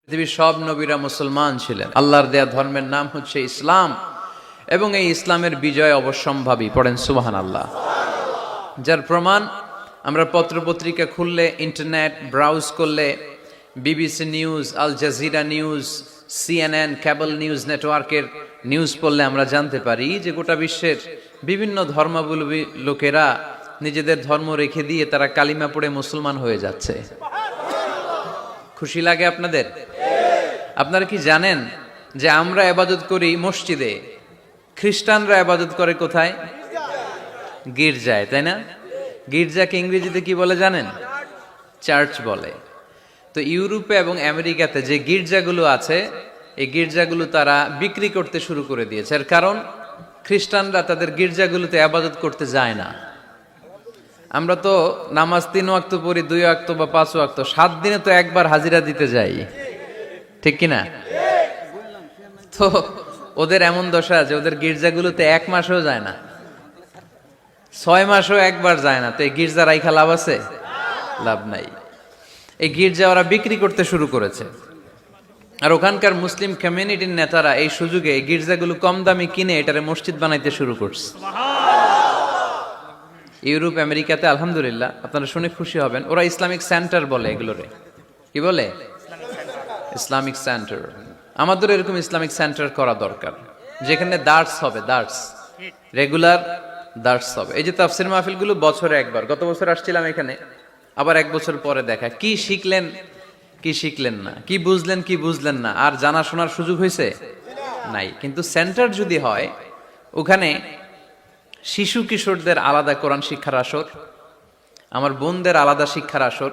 পৃথিবীর সব নবীরা মুসলমান ছিলেন। আল্লাহর দেয়া ধর্মের নাম হচ্ছে ইসলাম, এবং এই ইসলামের বিজয় অবশ্যম্ভাবী। পড়েন সুবহানাল্লাহ। যার প্রমাণ আমরা পত্রপত্রিকা খুললে, ইন্টারনেট ব্রাউজ করলে, BBC news, Al Jazeera news, CNN, cable news নেটওয়ার্কের নিউজ পড়লে আমরা জানতে পারি যে গোটা বিশ্বের বিভিন্ন ধর্মাবলম্বী লোকেরা নিজেদের ধর্ম রেখে দিয়ে তারা কালিমা পড়ে মুসলমান হয়ে যাচ্ছে। খুশি লাগে আপনাদের? আপনারা কি জানেন যে আমরা ইবাদত করি মসজিদে, খ্রিস্টানরা ইবাদত করে কোথায়? গির্জায়, তাই না? গির্জাকে ইংরেজিতে কি বলে জানেন? চার্চ বলে। তো ইউরোপে এবং আমেরিকাতে যে গির্জাগুলো আছে, এই গির্জাগুলো তারা বিক্রি করতে শুরু করে দিয়েছে। এর কারণ খ্রিস্টানরা তাদের গির্জাগুলোতে ইবাদত করতে যায় না। আমরা তো নামাজ 3 ওয়াক্ত পড়ি, 2 ওয়াক্ত বা 5 ওয়াক্ত, 7 দিনে তো একবার হাজিরা দিতে যাই, ঠিক কিনা? তো ওদের এমন দশা যে ওদের গির্জাগুলোতে 1 মাসও যায় না, 6 মাসও একবার যায় না। তো এই গির্জা রাইখা লাভ আছে? লাভ নাই। এই গির্জা ওরা বিক্রি করতে শুরু করেছে, আর ওখানকার মুসলিম কমিউনিটির নেতারা এই সুযোগে এই গির্জাগুলো কম দামে কিনে এটারে মসজিদ বানাইতে শুরু করছে। ইউরোপ আমেরিকাতে আলহামদুলিল্লাহ, আপনারা শুনে খুশি হবেন, ওরা ইসলামিক সেন্টার বলে এগুলোরে। কি বলে? Islamic centre. আমাদের এরকম ইসলামিক সেন্টার করা দরকার, যেখানে দার্স হবে, দার্স, রেগুলার দার্স হবে। এই যে তাফসির মাহফিলগুলো বছরে একবার, গত বছর আসছিলাম এখানে, আবার 1 বছর পরে দেখা, কি শিখলেন কি শিখলেন না, কি বুঝলেন কি বুঝলেন না, আর জানা শোনার সুযোগ হয়েছে নাই। কিন্তু সেন্টার যদি হয়, ওখানে শিশু কিশোরদের আলাদা কোরআন শিক্ষার আসর, আমার বোনদের আলাদা শিক্ষার আসর,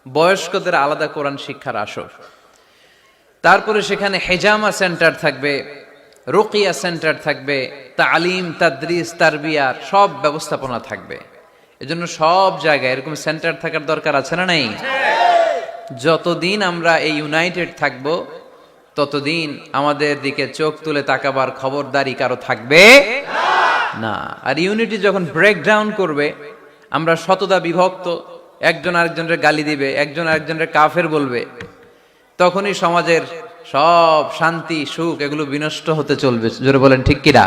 বয়স্কদের আলাদা কোরআন শিক্ষার আসর, তারপরে সেখানে হেজামা সেন্টার থাকবে, রুকিয়া সেন্টার থাকবে, তালিম, তাদরিস, তারবিয়ার সব ব্যবস্থাপনা থাকবে। এজন্য সব জায়গায় এরকম সেন্টার থাকার দরকার আছে না নাই? যতদিন আমরা এই ইউনাইটেড থাকব, ততদিন আমাদের দিকে চোখ তুলে তাকাবার খবরদারি কারো থাকবে না। আর ইউনিটি যখন ব্রেকডাউন করবে, আমরা শতদা বিভক্ত, একজন আরেকজনের গালি দিবে, একজন আরেকজনের কাফের বলবে, তখনই সমাজের সব শান্তি সুখ এগুলো বিনষ্ট হতে চলবে। জোরে বলেন ঠিক কিনা?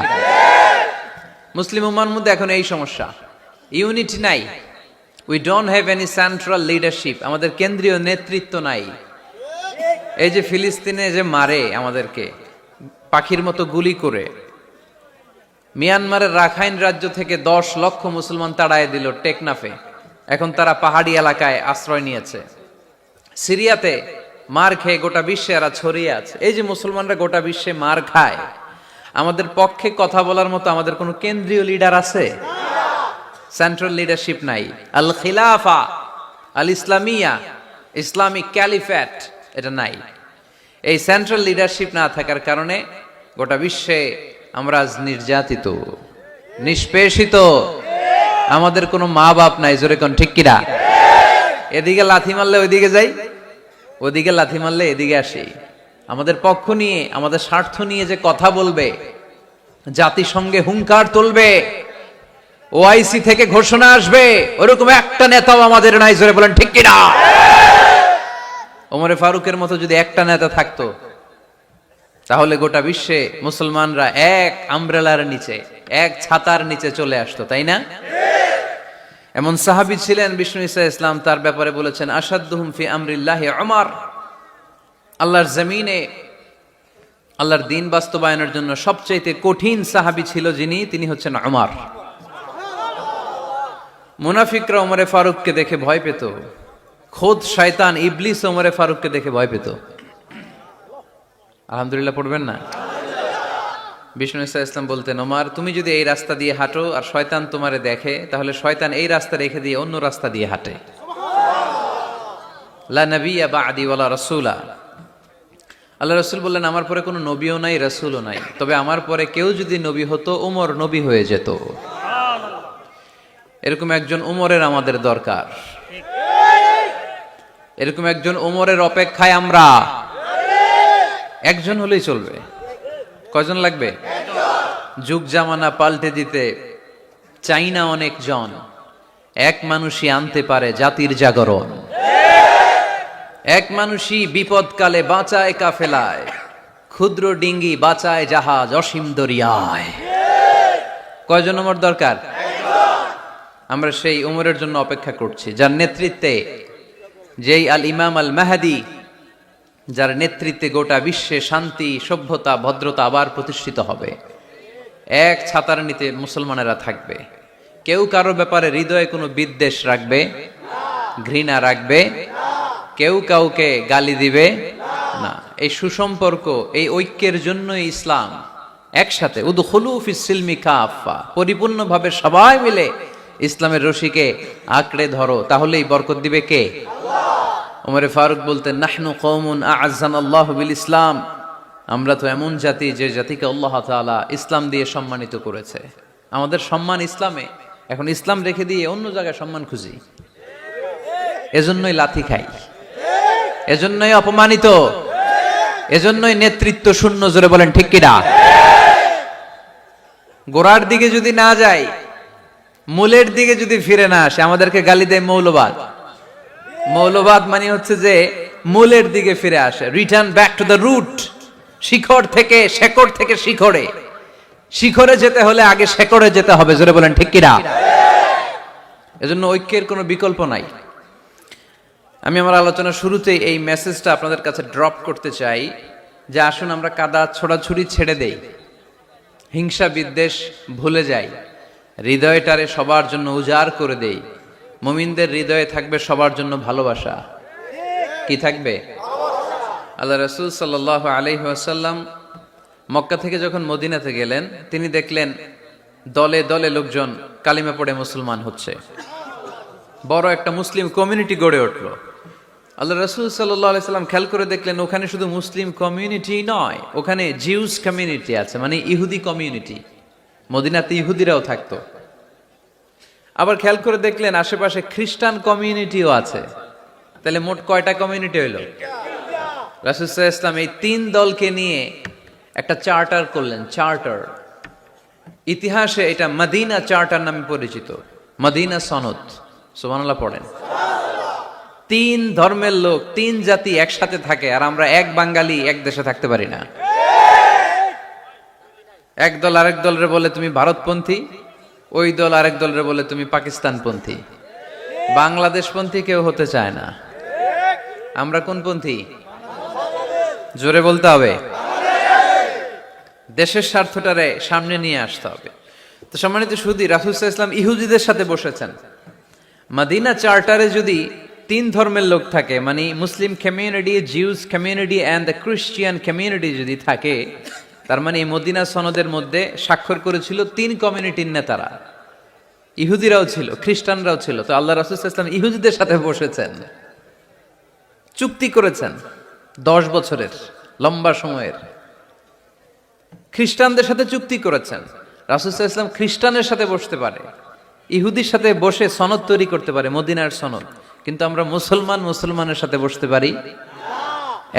মুসলিম উম্মার মধ্যে এখন এই সমস্যা, ইউনিটি নাই। We don't have any central leadership, আমাদের কেন্দ্রীয় নেতৃত্ব নাই। এই যে ফিলিস্তিনে যে মারে আমাদেরকে পাখির মতো গুলি করে, মিয়ানমারের রাখাইন রাজ্য থেকে 10 লক্ষ মুসলমান তাড়ায় দিল টেকনাফে, এখন তারা পাহাড়ি এলাকায় আশ্রয় নিয়েছে। সিরিয়াতে মার খেয়ে গোটা বিশ্বে এরা ছড়িয়ে আছে। এই যে মুসলমানরা গোটা বিশ্বে মার খায়, আমাদের পক্ষে কথা বলার মতো আমাদের কোনো কেন্দ্রীয় লিডার আছে? সেন্ট্রাল লিডারশিপ নাই। আল খিলাফা আল ইসলামিয়া, ইসলামিক ক্যালিফেট, এটা নাই। এই সেন্ট্রাল লিডারশিপ না থাকার কারণে গোটা বিশ্বে আমরা আজ নির্যাতিত, নিষ্পেষিত। আমাদের কোনো মা বাপ নাই। জোরে কোন ঠিক কিনা? এদিকে লাথি মারলে ওইদিকে যাই, ওদিকে লাথি মারলে এদিকে আসি। আমাদের পক্ষ নিয়ে, আমাদের স্বার্থ নিয়ে যে কথা বলবে, জাতিসংঘে হুঙ্কার তুলবে, ওআইসি থেকে ঘোষণা আসবে, ওরকম একটা নেতাও আমাদের নাই। জোরে বলেন ঠিক কিনা? ওমরে ফারুকের মতো যদি একটা নেতা থাকতো, তাহলে গোটা বিশ্বে মুসলমানরা এক আমব্রেলার নিচে, এক ছাতার নিচে চলে আসতো, তাই না? এমন সাহাবী ছিলেন বিষ্ণু ঈসা ইসলাম তার ব্যাপারে বলেছেন, আসাদুহুম ফি আমরিল্লাহি উমর। আল্লাহর জমিনে আল্লাহর দ্বীন বাস্তবায়নের জন্য সবচেয়ে কঠিন সাহাবী ছিল যিনি, তিনি হচ্ছেন উমর। মুনাফিকরা ওমরে ফারুককে দেখে ভয় পেত, খোদ শয়তান ইবলিস ওমরে ফারুককে দেখে ভয় পেত। আলহামদুলিল্লাহ পড়বেন না? বিষ্ণু ঈসা ইসলাম বলতেন, ওমর তুমি যদি এই রাস্তা দিয়ে হাঁটো আর শয়তান তোমারে দেখে, তাহলে শয়তান এই রাস্তা রেখে দিয়ে অন্য রাস্তা দিয়ে হাঁটে। লা নবিয়্যা বা'দি ওয়ালা রাসূলা। আল্লাহ রাসূল বললেন, আমার পরে কোনো নবীও নাই, রাসূলও নাই, তবে আমার পরে কেউ যদি নবী হতো, ওমর নবী হয়ে যেত। এরকম একজন ওমরের আমাদের দরকার। এরকম একজন ওমরের অপেক্ষায় আমরা। একজন হলেই চলবে। কয়জন লাগবে? যুগ জামানা পাল্টে দিতে চাই না অনেক জন, এক মানুষই আনতে পারে জাতির জাগরণ। এক মানুষই বিপদকালে বাঁচায় কাফেলায়, ক্ষুদ্র ডিঙ্গি বাঁচায় জাহাজ অসীম দরিয়ায়। কয়জন ওমর দরকার? আমরা সেই ওমরের জন্য অপেক্ষা করছি, যার নেতৃত্বে, যেই আল ইমাম আল মাহদি, যার নেতৃত্বে গোটা বিশ্বে শান্তি, সভ্যতা, ভদ্রতা আবার প্রতিষ্ঠিত হবে। এক ছাতার নিচে মুসলমানেরা থাকবে, কেউ কারো ব্যাপারে হৃদয়ে কোনো বিদ্বেষ রাখবে, ঘৃণা রাখবে, কেউ কাউকে গালি দিবে না। এই সুসম্পর্ক, এই ঐক্যের জন্যই ইসলাম। একসাথে উদখুলু ফিস সিলমি কাফা, পরিপূর্ণভাবে সবাই মিলে ইসলামের রশিকে আঁকড়ে ধরো, তাহলেই বরকত দিবে কে? ওমরে ফারুক বলতেন, নাহনু কওমুন আ'আজ্জানাল্লাহু বিল ইসলাম, আমরা তো এমন জাতি যে জাতিকে আল্লাহ তাআলা ইসলাম দিয়ে সম্মানিত করেছে। আমাদের সম্মান ইসলামে, এখন ইসলাম রেখে দিয়ে অন্য জায়গায় সম্মান খুঁজি, এজন্যই লাথি খাই, এজন্যই অপমানিত, এজন্যই নেতৃত্ব শূন্য। জোরে বলেন ঠিক কিনা? গোড়ার দিকে যদি না যাই, মূলের দিকে যদি ফিরে না আসে, আমাদেরকে গালি দেয় মৌলবাদ। মৌলবাদ মানে হচ্ছে যে মূলের দিকে ফিরে আসে, return back to the root. শিখর থেকে, শেকড় থেকে শিখরে, শিখরে যেতে হলে আগে শেকড়ে যেতে হবে। জোরে বলেন ঠিক কিনা? এজন্য ঐক্যের কোনো বিকল্প নাই। আমি আমার আলোচনার শুরুতেই এই মেসেজটা আপনাদের কাছে ড্রপ করতে চাই যে আসুন আমরা কাদা ছোড়াছুড়ি ছেড়ে দেই, হিংসা বিদ্বেষ ভুলে যাই, হৃদয়টারে সবার জন্য উজাড় করে দেই। মুমিনদের হৃদয়ে থাকবে সবার জন্য ভালোবাসা। কি থাকবে? আল্লাহ রাসূল সাল্লাল্লাহু আলাইহি ওয়াসাল্লাম মক্কা থেকে যখন মদিনাতে গেলেন, তিনি দেখলেন দলে দলে লোকজন কালিমা পড়ে মুসলমান হচ্ছে, বড় একটা মুসলিম কমিউনিটি গড়ে উঠলো। আল্লাহ রাসূল সাল্লাল্লাহু আলাইহি সাল্লাম খেয়াল করে দেখলেন ওখানে শুধু মুসলিম কমিউনিটি নয়, ওখানে জিউস কমিউনিটি আছে, মানে ইহুদি কমিউনিটি। মদিনাতে ইহুদিরাও থাকতো। আবার খেয়াল করে দেখলেন আশেপাশে খ্রিস্টান কমিউনিটিও আছে। তাহলে মোট কয়টা কমিউনিটি হইল? রাসূল সাল্লাল্লাহু আলাইহি সাল্লাম এই তিন দলকে নিয়ে একটা চার্টার করলেন। চার্টার, ইতিহাসে এটা মদিনা চার্টার নামে পরিচিত, মদিনা সনদ। সুবহানাল্লাহ পড়েন। তিন ধর্মের লোক, তিন জাতি একসাথে থাকে, আর আমরা এক বাঙালি এক দেশে থাকতে পারি না। এক দল আরেক দলরে বলে তুমি ভারতপন্থী, ওই দল আরেক দলরে বলে তুমি পাকিস্তানপন্থী। বাংলাদেশপন্থী কেউ হতে চায় না। আমরা কোন পন্থী? জোরে বলতে হবে। দেশের স্বার্থটারে সামনে নিয়ে আসতে হবে। তো সম্মানিত সুধী, রাসূল সাল্লাল্লাহু আলাইহি ওয়াসাল্লাম ইহুদিদের সাথে বসেছেন। মদিনা চার্টারে যদি তিন ধর্মের লোক থাকে, মানে Muslim community, Jews community and the Christian community যদি থাকে, তার মানে এই মদিনা সনদের মধ্যে স্বাক্ষর করেছিল তিন কমিউনিটির নেতারা। ইহুদিরাও ছিল, খ্রিস্টানরাও ছিল। তো আল্লাহ রাসূল সাল্লাল্লাহু আলাইহি ওয়াসাল্লাম ইহুদিদের সাথে বসেছেন, চুক্তি করেছেন 10 বছরের লম্বা সময়ের। খ্রিস্টানদের সাথে চুক্তি করেছেন। রাসূল সাল্লাল্লাহু আলাইহি ওয়াসাল্লাম খ্রিস্টানের সাথে বসতে পারে, ইহুদির সাথে বসে সনদ তৈরি করতে পারে, মদিনার সনদ। কিন্তু আমরা মুসলমানের সাথে বসতে পারি,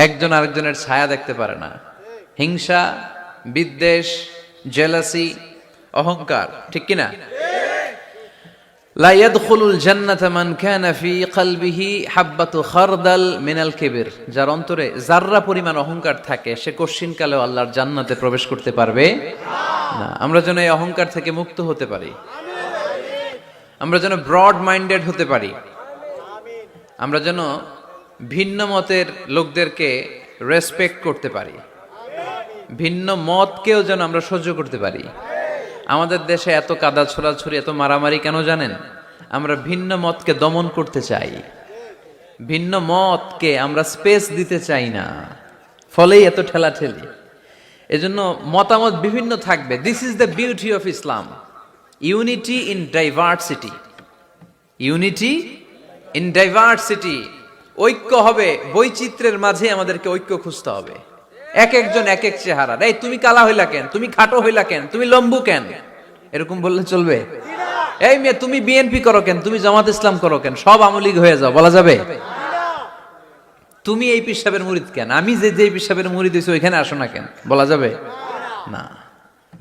একজন আরেকজনের ছায়া দেখতে পারে না। হিংসা, বিদ্বেষ, জেলাসি, অহংকার, ঠিক কিনা? লা ইয়াদখুলুল জান্নাতা মান কানা ফি কলবিহি হাববাতু খারদাল মিনাল কিবর, যার অন্তরে যাররা পরিমাণ অহংকার থাকে সে কোশ্চিনকালেও আল্লাহর জান্নাতে প্রবেশ করতে পারবে না। আমরা যেন এই অহংকার থেকে মুক্ত হতে পারি, আমরা যেন ব্রড মাইন্ডেড হতে পারি, আমরা যেন ভিন্ন মতের লোকদেরকে রেসপেক্ট করতে পারি, ভিন্ন মতকেও যেন আমরা সহ্য করতে পারি। আমাদের দেশে এত কাদা ছোড়াছুড়ি, এত মারামারি কেন জানেন? আমরা ভিন্ন মতকে দমন করতে চাই, ভিন্ন মতকে আমরা স্পেস দিতে চাই না, ফলেই এত ঠেলাঠেলি। এজন্য মতামত বিভিন্ন থাকবে। This is the beauty of Islam, unity in diversity. Unity in diversity, ঐক্য হবে বৈচিত্র্যের মাঝে। আমাদেরকে ঐক্য খুঁজতে হবে। এক একজন এক এক চেহারা। এই তুমি কালা হইলা কেন, তুমি খাটো হইলা কেন, তুমি লম্বু কেন, এরকম বললে চলবে? এই মেয়ে তুমি বিএনপি করো কেন, তুমি জামাত ইসলাম করো কেন, সব আমলিগ হয়ে যাও, বলা যাবে? তুমি এই পীর সাহেবের মুরিদ কেন, আমি যে পীর সাহেবের মুরিদ হইছি ওইখানে আসো না কেন, বলা যাবে না।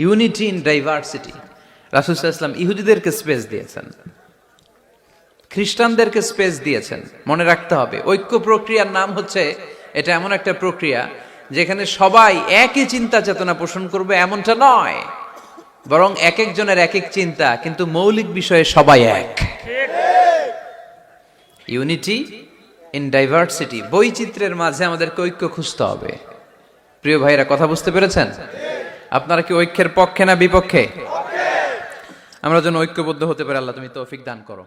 Unity in diversity. রাসূল সাল্লাল্লাহু আলাইহি ওয়াসাল্লাম ইহুদিদেরকে স্পেস দিয়েছেন, খ্রিস্টানদেরকে স্পেস দিয়েছেন। মনে রাখতে হবে ঐক্য প্রক্রিয়ার নাম হচ্ছে, এটা এমন একটা প্রক্রিয়া যেখানে সবাই একই চিন্তা চেতনা পোষণ করবে এমনটা নয়, বরং এক একজনের এক এক চিন্তা, কিন্তু মৌলিক বিষয়ে সবাই এক। ইউনিটি ইন ডাইভার্সিটি, বৈচিত্র্যের মাঝে আমাদেরকে ঐক্য খুঁজতে হবে। প্রিয় ভাইরা, কথা বুঝতে পেরেছেন? আপনারা কি ঐক্যের পক্ষে না বিপক্ষে? আমরা যেন ঐক্যবদ্ধ হতে পারি, আল্লাহ তুমি তৌফিক দান করো।